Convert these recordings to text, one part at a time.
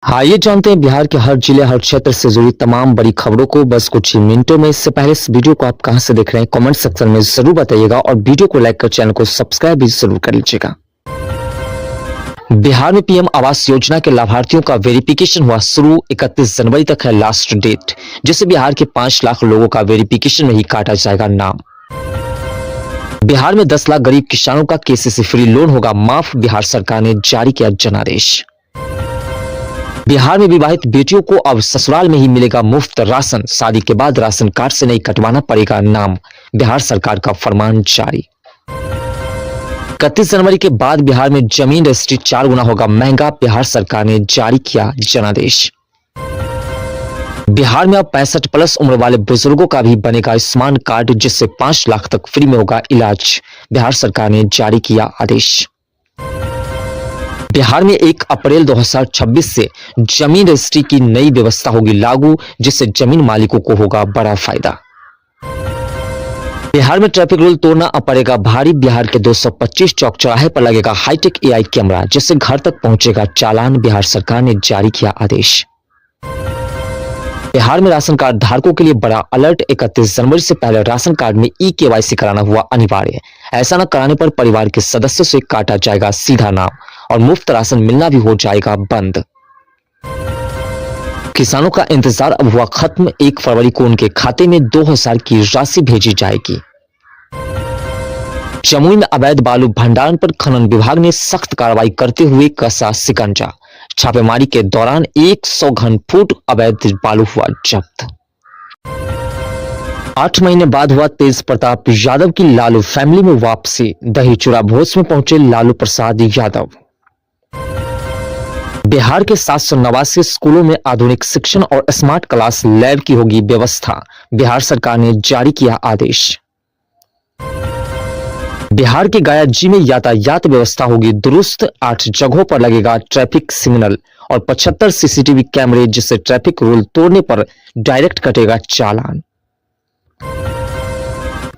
आइए जानते हैं बिहार के हर जिले हर क्षेत्र से जुड़ी तमाम बड़ी खबरों को बस कुछ ही मिनटों में। इससे पहले इस वीडियो को आप कहां से देख रहे हैं कमेंट सेक्शन में जरूर बताइएगा और वीडियो को लाइक कर चैनल को सब्सक्राइब भी जरूर कर लीजिएगा। बिहार में पीएम आवास योजना के लाभार्थियों का वेरिफिकेशन हुआ शुरू। 31 जनवरी तक है लास्ट डेट, जिससे बिहार के 5 लाख लोगों का वेरिफिकेशन में ही काटा जाएगा नाम। बिहार में 10 लाख गरीब किसानों का केसीसी फ्री लोन होगा माफ, बिहार सरकार ने जारी किया जनादेश। बिहार में विवाहित बेटियों को अब ससुराल में ही मिलेगा मुफ्त राशन, शादी के बाद राशन कार्ड से नहीं कटवाना पड़ेगा नाम, बिहार सरकार का फरमान जारी। 31 जनवरी के बाद बिहार में जमीन रजिस्ट्री 4 गुना होगा महंगा, बिहार सरकार ने जारी किया जनादेश। बिहार में अब 65 प्लस उम्र वाले बुजुर्गों का भी बनेगा आयुष्मान कार्ड, जिससे 5 लाख तक फ्री में होगा इलाज, बिहार सरकार ने जारी किया आदेश। बिहार में 1 अप्रैल 2026 से जमीन रजिस्ट्री की नई व्यवस्था होगी लागू, जिससे जमीन मालिकों को होगा बड़ा फायदा। बिहार में ट्रैफिक रूल तोड़ना अब पड़ेगा भारी, बिहार के 225 चौक चौराहे पर लगेगा हाईटेक एआई कैमरा, जिससे घर तक पहुंचेगा चालान, बिहार सरकार ने जारी किया आदेश। बिहार में राशन कार्ड धारकों के लिए बड़ा अलर्ट, 31 जनवरी से पहले राशन कार्ड में ई-केवाईसी कराना हुआ अनिवार्य। ऐसा न कराने पर परिवार के सदस्यों से काटा जाएगा सीधा नाम और मुफ्त राशन मिलना भी हो जाएगा बंद। किसानों का इंतजार अब हुआ खत्म, 1 फरवरी को उनके खाते में 2000 की राशि भेजी जाएगी। जमुई में अवैध बालू भंडारण पर खनन विभाग ने सख्त कार्रवाई करते हुए कसा शिकंजा, छापेमारी के दौरान 100 घन फुट अवैध बालू हुआ जब्त। 8 महीने बाद हुआ तेज प्रताप यादव की लालू फैमिली में वापसी, दही चूड़ा भोज में पहुंचे लालू प्रसाद यादव। बिहार के 789 स्कूलों में आधुनिक शिक्षण और स्मार्ट क्लास लैब की होगी व्यवस्था, बिहार सरकार ने जारी किया आदेश। बिहार के गया जी में यातायात व्यवस्था होगी दुरुस्त, 8 जगहों पर लगेगा ट्रैफिक सिग्नल और 75 सीसीटीवी कैमरे, जिससे ट्रैफिक रूल तोड़ने पर डायरेक्ट कटेगा चालान।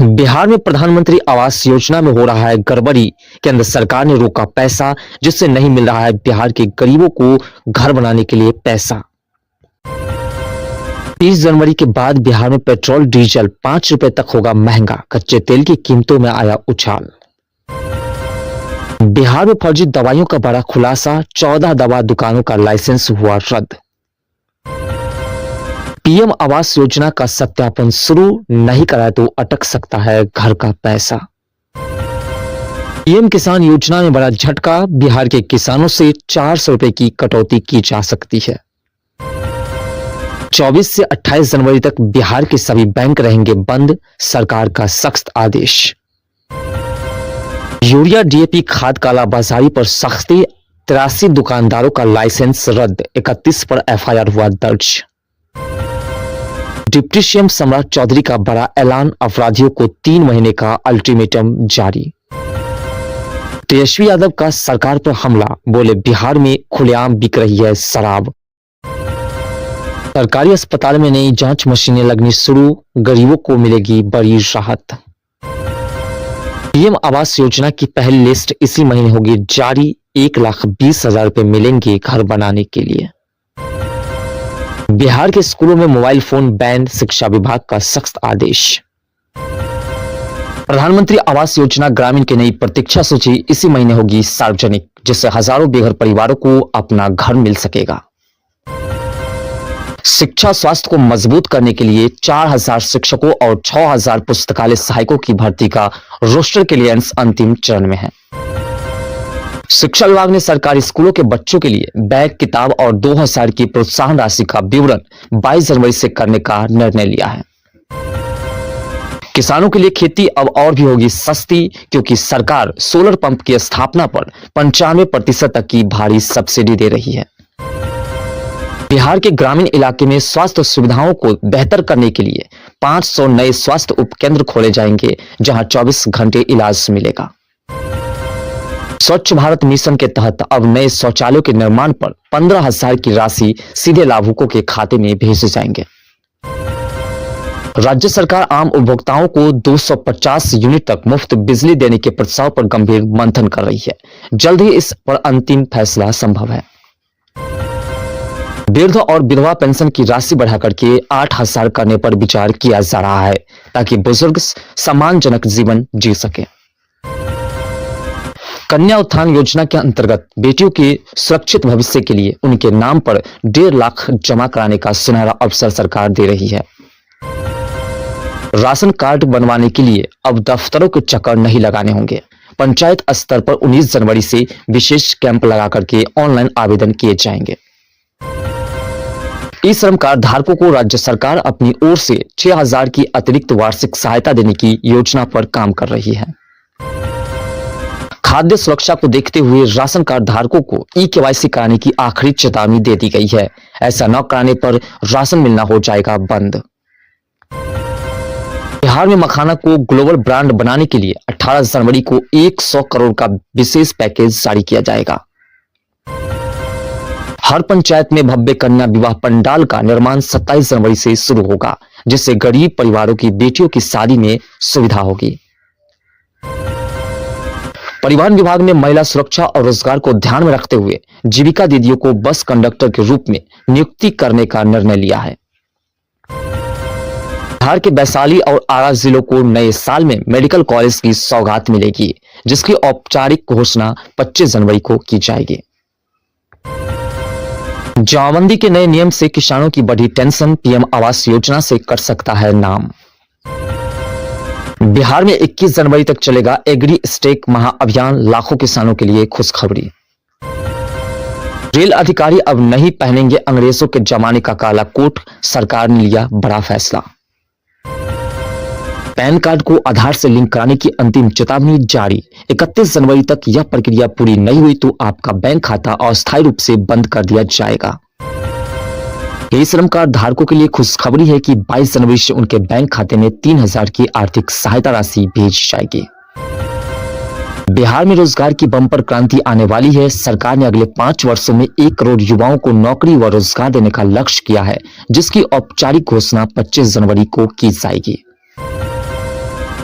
बिहार में प्रधानमंत्री आवास योजना में हो रहा है गड़बड़ी, केंद्र सरकार ने रोका पैसा, जिससे नहीं मिल रहा है बिहार के गरीबों को घर बनाने के लिए पैसा। 30 जनवरी के बाद बिहार में पेट्रोल डीजल 5 रुपए तक होगा महंगा, कच्चे तेल की कीमतों में आया उछाल। बिहार में फर्जी दवाइयों का बड़ा खुलासा, 14 दवा दुकानों का लाइसेंस हुआ रद्द। पीएम आवास योजना का सत्यापन शुरू, नहीं कराए तो अटक सकता है घर का पैसा। पीएम किसान योजना में बड़ा झटका, बिहार के किसानों से 400 रुपए की कटौती की जा सकती है। 24 से 28 जनवरी तक बिहार के सभी बैंक रहेंगे बंद, सरकार का सख्त आदेश। यूरिया डीएपी खाद कालाबाजारी पर सख्ती, 83 दुकानदारों का लाइसेंस रद्द, 31 पर एफआईआर हुआ दर्ज। डिप्टी सीएम सम्राट चौधरी का बड़ा ऐलान, अपराधियों को 3 महीने का अल्टीमेटम जारी। तेजस्वी यादव का सरकार पर हमला, बोले बिहार में खुलेआम बिक रही है शराब। सरकारी अस्पताल में नई जांच मशीनें लगनी शुरू, गरीबों को मिलेगी बड़ी राहत। पीएम आवास योजना की पहली लिस्ट इसी महीने होगी जारी, 1,20,000 रुपए मिलेंगे घर बनाने के लिए। बिहार के स्कूलों में मोबाइल फोन बैन, शिक्षा विभाग का सख्त आदेश। प्रधानमंत्री आवास योजना ग्रामीण की नई प्रतीक्षा सूची इसी महीने होगी सार्वजनिक, जिससे हजारों बेघर परिवारों को अपना घर मिल सकेगा। शिक्षा स्वास्थ्य को मजबूत करने के लिए 4000 शिक्षकों और 6000 पुस्तकालय सहायकों की भर्ती का रोस्टर क्लियरेंस अंतिम चरण में है। शिक्षा विभाग ने सरकारी स्कूलों के बच्चों के लिए बैग, किताब और 2000 की प्रोत्साहन राशि का विवरण 22 जनवरी से करने का निर्णय लिया है। किसानों के लिए खेती अब और भी होगी सस्ती, क्योंकि सरकार सोलर पंप की स्थापना पर 95% तक की भारी सब्सिडी दे रही है। बिहार के ग्रामीण इलाके में स्वास्थ्य सुविधाओं को बेहतर करने के लिए 500 नए स्वास्थ्य उपकेंद्र खोले जाएंगे, जहां 24 घंटे इलाज मिलेगा। स्वच्छ भारत मिशन के तहत अब नए शौचालयों के निर्माण पर 15,000 की राशि सीधे लाभुकों के खाते में भेजे जाएंगे। राज्य सरकार आम उपभोक्ताओं को 250 यूनिट तक मुफ्त बिजली देने के प्रस्ताव पर गंभीर मंथन कर रही है। जल्द ही इस पर अंतिम फैसला संभव है। वृद्ध और विधवा पेंशन की राशि बढ़ाकर के 8,000 करने पर विचार किया जा रहा है ताकि बुजुर्ग सम्मानजनक जीवन जी सके। कन्या उत्थान योजना के अंतर्गत बेटियों के सुरक्षित भविष्य के लिए उनके नाम पर 1.5 लाख जमा कराने का सुनहरा अवसर सरकार दे रही है। राशन कार्ड बनवाने के लिए अब दफ्तरों के चक्कर नहीं लगाने होंगे। पंचायत स्तर पर 19 जनवरी से विशेष कैंप लगा करके ऑनलाइन आवेदन किए जाएंगे। ई श्रम कार्ड धारकों को राज्य सरकार अपनी ओर से 6,000 की अतिरिक्त वार्षिक सहायता देने की योजना पर काम कर रही है। खाद्य सुरक्षा को देखते हुए राशन कार्ड धारकों को ई-केवाईसी कराने की आखिरी चेतावनी दे दी गई है। ऐसा न कराने पर राशन मिलना हो जाएगा बंद। बिहार में मखाना को ग्लोबल ब्रांड बनाने के लिए 18 जनवरी को 100 करोड़ का विशेष पैकेज जारी किया जाएगा। हर पंचायत में भव्य कन्या विवाह पंडाल का निर्माण 27 जनवरी से शुरू होगा, जिससे गरीब परिवारों की बेटियों की शादी में सुविधा होगी। परिवहन विभाग ने महिला सुरक्षा और रोजगार को ध्यान में रखते हुए जीविका दीदियों को बस कंडक्टर के रूप में नियुक्ति करने का निर्णय लिया है। बिहार के वैशाली और आरा जिलों को नए साल में मेडिकल कॉलेज की सौगात मिलेगी, जिसकी औपचारिक घोषणा 25 जनवरी को की जाएगी। जमाबंदी के नए नियम से किसानों की बढ़ी टेंशन, पीएम आवास योजना से कट सकता है नाम। बिहार में 21 जनवरी तक चलेगा एग्री स्टेक महाअभियान, लाखों किसानों के लिए खुशखबरी। रेल अधिकारी अब नहीं पहनेंगे अंग्रेजों के जमाने का काला कोट, सरकार ने लिया बड़ा फैसला। पैन कार्ड को आधार से लिंक कराने की अंतिम चेतावनी जारी। 31 जनवरी तक यह प्रक्रिया पूरी नहीं हुई तो आपका बैंक खाता अस्थायी रूप से बंद कर दिया जाएगा। ई श्रम कार्ड धारकों के लिए खुशखबरी है कि 22 जनवरी से उनके बैंक खाते में 3,000 की आर्थिक सहायता राशि भेजी जाएगी। बिहार में रोजगार की बम्पर क्रांति आने वाली है। सरकार ने अगले 5 वर्षों में 1 करोड़ युवाओं को नौकरी व रोजगार देने का लक्ष्य किया है, जिसकी औपचारिक घोषणा 25 जनवरी को की जाएगी।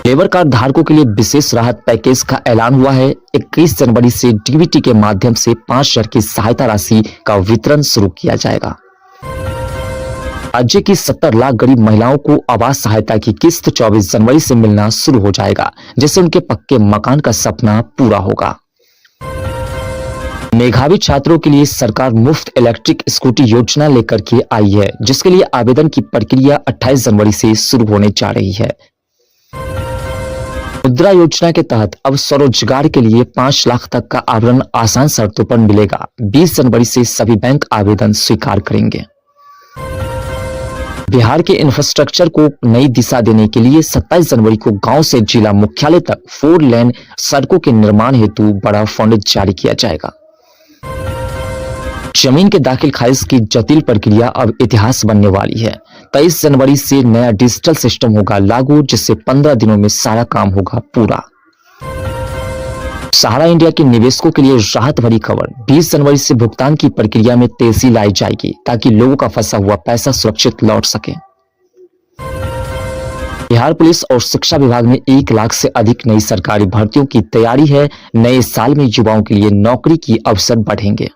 लेबर कार्ड धारकों के लिए विशेष राहत पैकेज का ऐलान हुआ है। 21 जनवरी से डीबीटी के माध्यम से 5,000 की सहायता राशि का वितरण शुरू किया जाएगा। राज्य की 70 लाख गरीब महिलाओं को आवास सहायता की किस्त 24 जनवरी से मिलना शुरू हो जाएगा, जिससे उनके पक्के मकान का सपना पूरा होगा। मेधावी छात्रों के लिए सरकार मुफ्त इलेक्ट्रिक स्कूटी योजना लेकर के आई है, जिसके लिए आवेदन की प्रक्रिया 28 जनवरी से शुरू होने जा रही है। मुद्रा योजना के तहत अब स्वरोजगार के लिए 5 लाख तक का आवरण आसान शर्तों पर मिलेगा। 20 जनवरी से सभी बैंक आवेदन स्वीकार करेंगे। बिहार के इंफ्रास्ट्रक्चर को नई दिशा देने के लिए 27 जनवरी को गांव से जिला मुख्यालय तक 4 लेन सड़कों के निर्माण हेतु बड़ा फंड जारी किया जाएगा। जमीन के दाखिल खारिज की जटिल प्रक्रिया अब इतिहास बनने वाली है। 23 जनवरी से नया डिजिटल सिस्टम होगा लागू, जिससे 15 दिनों में सारा काम होगा पूरा। सहारा इंडिया के निवेशकों के लिए राहत भरी खबर। 20 जनवरी से भुगतान की प्रक्रिया में तेजी लाई जाएगी, ताकि लोगों का फंसा हुआ पैसा सुरक्षित लौट सके। बिहार पुलिस और शिक्षा विभाग में 1 लाख से अधिक नई सरकारी भर्तियों की तैयारी है। नए साल में युवाओं के लिए नौकरी की अवसर बढ़ेंगे।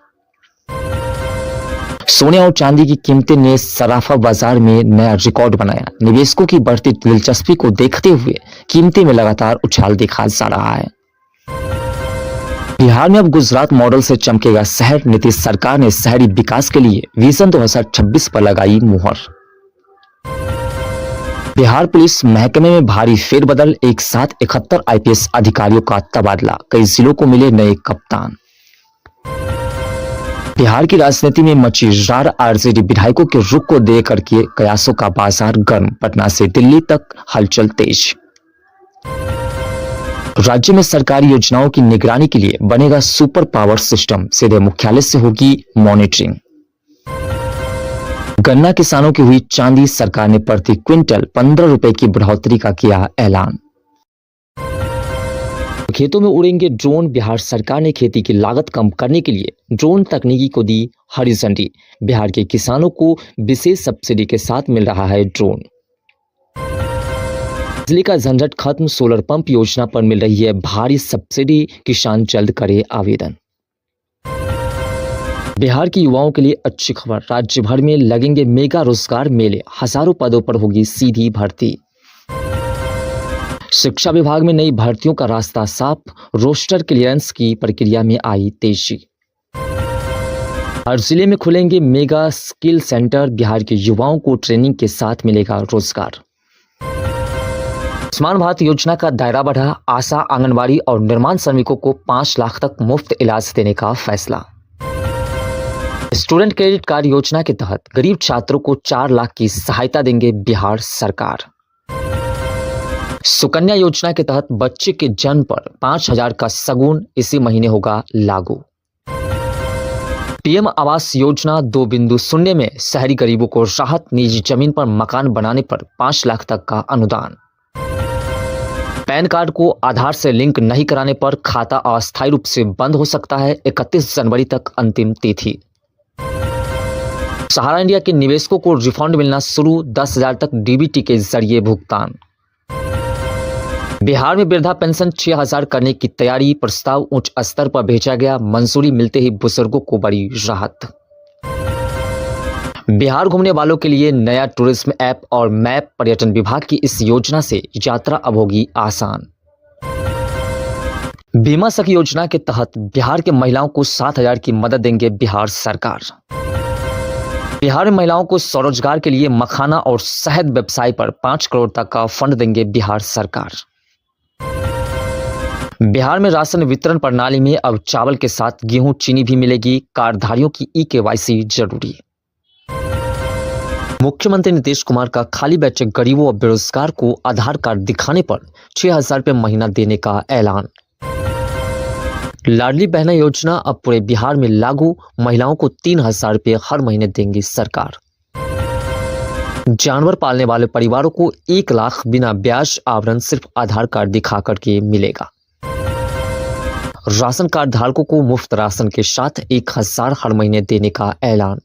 सोने और चांदी की कीमतें ने सराफा बाजार में नया रिकॉर्ड बनाया। निवेशकों की बढ़ती दिलचस्पी को देखते हुए कीमतें में लगातार उछाल देखा जा रहा है। बिहार में अब गुजरात मॉडल से चमकेगा शहर। नीतीश सरकार ने शहरी विकास के लिए विजन 2026 पर लगाई मुहर। बिहार पुलिस महकमे में भारी फेरबदल, एक साथ 71 आईपीएस अधिकारियों का तबादला। कई जिलों को मिले नए कप्तान। बिहार की राजनीति में मची रार। आरजेडी विधायकों के रुख को देकर के कयासों का बाजार गर्म। पटना से दिल्ली तक हलचल तेज। राज्य में सरकारी योजनाओं की निगरानी के लिए बनेगा सुपर पावर सिस्टम। सीधे मुख्यालय से होगी मॉनिटरिंग। गन्ना किसानों की हुई चांदी। सरकार ने प्रति क्विंटल 15 रुपए की बढ़ोतरी का किया ऐलान। खेतों में उड़ेंगे ड्रोन। बिहार सरकार ने खेती की लागत कम करने के लिए ड्रोन तकनीकी को दी हरी झंडी। बिहार के किसानों को विशेष सब्सिडी के साथ मिल रहा है ड्रोन। बिजली का झंझट खत्म। सोलर पंप योजना पर मिल रही है भारी सब्सिडी। किसान जल्द करे आवेदन। बिहार के युवाओं के लिए अच्छी खबर, राज्य भर में लगेंगे मेगा रोजगार मेले, हजारों पदों पर होगी सीधी भर्ती। शिक्षा विभाग में नई भर्तियों का रास्ता साफ, रोस्टर क्लियरेंस की प्रक्रिया में आई तेजी। हर जिले में खुलेंगे मेगा स्किल सेंटर, बिहार के युवाओं को ट्रेनिंग के साथ मिलेगा रोजगार। आयुष्मान भारत योजना का दायरा बढ़ा, आशा, आंगनबाड़ी और निर्माण श्रमिकों को 5 लाख तक मुफ्त इलाज देने का फैसला। स्टूडेंट क्रेडिट कार्ड योजना के तहत गरीब छात्रों को 4 लाख की सहायता देंगे बिहार सरकार। सुकन्या योजना के तहत बच्चे के जन्म पर 5,000 का सगुन इसी महीने होगा लागू। पीएम आवास योजना 2.0 में शहरी गरीबों को राहत, निजी जमीन पर मकान बनाने पर 5 लाख तक का अनुदान। पैन कार्ड को आधार से लिंक नहीं कराने पर खाता अस्थायी रूप से बंद हो सकता है, 31 जनवरी तक अंतिम तिथि। सहारा इंडिया के निवेशकों को रिफंड मिलना शुरू, 10,000 तक डीबीटी के जरिए भुगतान। बिहार में वृद्धा पेंशन 6,000 करने की तैयारी, प्रस्ताव उच्च स्तर पर भेजा गया, मंजूरी मिलते ही बुजुर्गों को बड़ी राहत। बिहार घूमने वालों के लिए नया टूरिज्म ऐप और मैप, पर्यटन विभाग की इस योजना से यात्रा अब होगी आसान। बीमा सखी योजना के तहत बिहार के महिलाओं को 7,000 की मदद देंगे बिहार सरकार। बिहार में महिलाओं को स्वरोजगार के लिए मखाना और शहद व्यवसाय पर 5 करोड़ तक का फंड देंगे बिहार सरकार। बिहार में राशन वितरण प्रणाली में अब चावल के साथ गेहूं, चीनी भी मिलेगी, कार्डधारियों की ई-केवाईसी जरूरी। मुख्यमंत्री नीतीश कुमार का खाली बैठे गरीबों और बेरोजगार को आधार कार्ड दिखाने पर 6,000 रुपये महीना देने का ऐलान। लाडली बहना योजना अब पूरे बिहार में लागू, महिलाओं को 3,000 रुपये हर महीने देंगी सरकार। जानवर पालने वाले परिवारों को 1 लाख बिना ब्याज आवरण सिर्फ आधार कार्ड दिखाकर के मिलेगा। राशन कार्ड धारकों को मुफ्त राशन के साथ 1,000 हर महीने देने का ऐलान।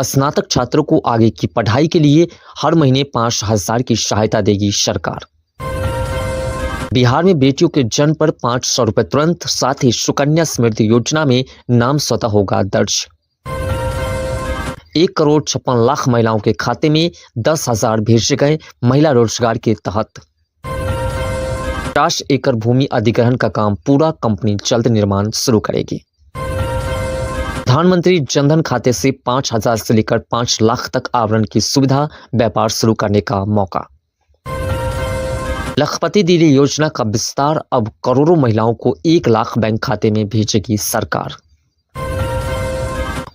स्नातक छात्रों को आगे की पढ़ाई के लिए हर महीने 5,000 की सहायता देगी सरकार। बिहार में बेटियों के जन्म पर 500 रुपये तुरंत, साथ ही सुकन्या समृद्धि योजना में नाम स्वतः होगा दर्ज। 1,56,00,000 महिलाओं के खाते में 10,000 भेजे गए महिला रोजगार के तहत। 50 एकड़ भूमि अधिग्रहण का काम पूरा, कंपनी जल्द निर्माण शुरू करेगी। प्रधानमंत्री जनधन खाते से 5,000 से लेकर 5 लाख तक आवरण की सुविधा, व्यापार शुरू करने का मौका। लखपति दीदी योजना का विस्तार, अब करोड़ों महिलाओं को 1 लाख बैंक खाते में भेजेगी सरकार।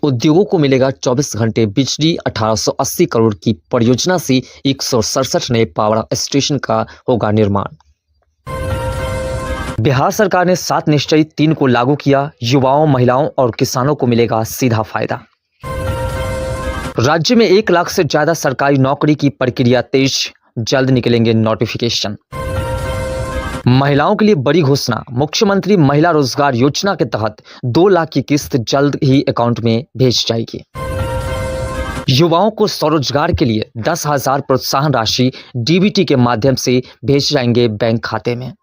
उद्योगों को मिलेगा 24 घंटे बिजली, 1880 करोड़ की परियोजना से 167 नए पावर स्टेशन का होगा निर्माण। बिहार सरकार ने 7 निश्चय 3 को लागू किया, युवाओं, महिलाओं और किसानों को मिलेगा सीधा फायदा। राज्य में 1 लाख से ज्यादा सरकारी नौकरी की प्रक्रिया तेज, जल्द निकलेंगे नोटिफिकेशन। महिलाओं के लिए बड़ी घोषणा, मुख्यमंत्री महिला रोजगार योजना के तहत 2 लाख की किस्त जल्द ही अकाउंट में भेज जाएगी। युवाओं को स्वरोजगार के लिए 10,000 प्रोत्साहन राशि डीबीटी के माध्यम से भेज जाएंगे बैंक खाते में।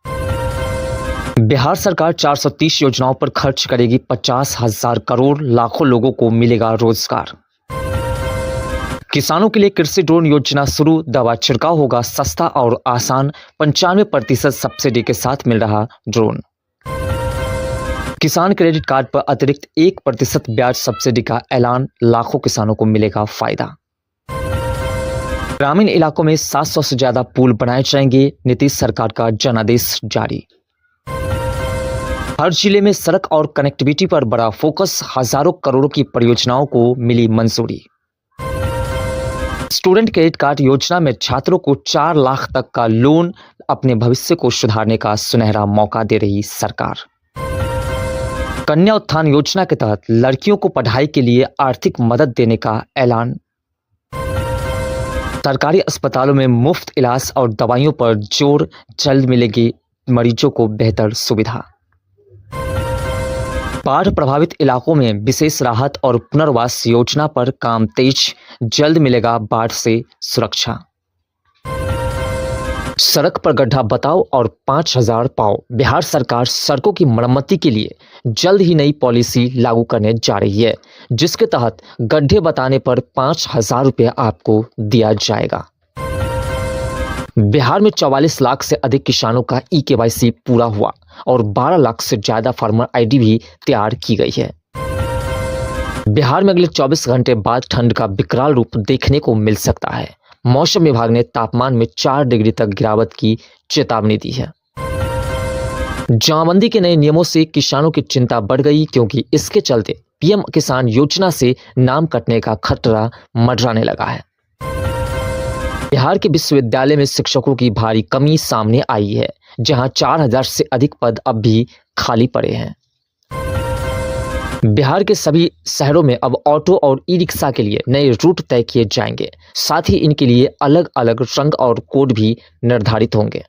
बिहार सरकार 430 योजनाओं पर खर्च करेगी 50,000 करोड़, लाखों लोगों को मिलेगा रोजगार। किसानों के लिए कृषि ड्रोन योजना शुरू, दवा छिड़काव होगा सस्ता और आसान, 95% सब्सिडी के साथ मिल रहा ड्रोन। किसान क्रेडिट कार्ड पर अतिरिक्त 1% ब्याज सब्सिडी का ऐलान, लाखों किसानों को मिलेगा फायदा। ग्रामीण इलाकों में 700 से ज्यादा पुल बनाए जाएंगे, नीतीश सरकार का जनादेश जारी। हर जिले में सड़क और कनेक्टिविटी पर बड़ा फोकस, हजारों करोड़ों की परियोजनाओं को मिली मंजूरी। स्टूडेंट क्रेडिट कार्ड योजना में छात्रों को 4 लाख तक का लोन, अपने भविष्य को सुधारने का सुनहरा मौका दे रही सरकार। कन्या उत्थान योजना के तहत लड़कियों को पढ़ाई के लिए आर्थिक मदद देने का ऐलान। सरकारी अस्पतालों में मुफ्त इलाज और दवाइयों पर जोर, जल्द मिलेगी मरीजों को बेहतर सुविधा। बाढ़ प्रभावित इलाकों में विशेष राहत और पुनर्वास योजना पर काम तेज, जल्द मिलेगा बाढ़ से सुरक्षा। सड़क पर गड्ढा बताओ और 5,000 पाओ। बिहार सरकार सड़कों की मरम्मती के लिए जल्द ही नई पॉलिसी लागू करने जा रही है, जिसके तहत गड्ढे बताने पर 5,000 रुपये आपको दिया जाएगा। बिहार में 44 लाख से अधिक किसानों का ई-केवाईसी पूरा हुआ और 12 लाख से ज्यादा फार्मर आईडी भी तैयार की गई है। बिहार में अगले 24 घंटे बाद ठंड का विकराल रूप देखने को मिल सकता है। मौसम विभाग ने तापमान में 4 डिग्री तक गिरावट की चेतावनी दी है। जमाबंदी के नए नियमों से किसानों की चिंता बढ़ गई, क्योंकि इसके चलते पीएम किसान योजना से नाम कटने का खतरा मंडराने लगा है। बिहार के विश्वविद्यालय में शिक्षकों की भारी कमी सामने आई है, जहां 4,000 से अधिक पद अब भी खाली पड़े हैं। बिहार के सभी शहरों में अब ऑटो और ई-रिक्शा के लिए नए रूट तय किए जाएंगे। साथ ही इनके लिए अलग अलग रंग और कोड भी निर्धारित होंगे।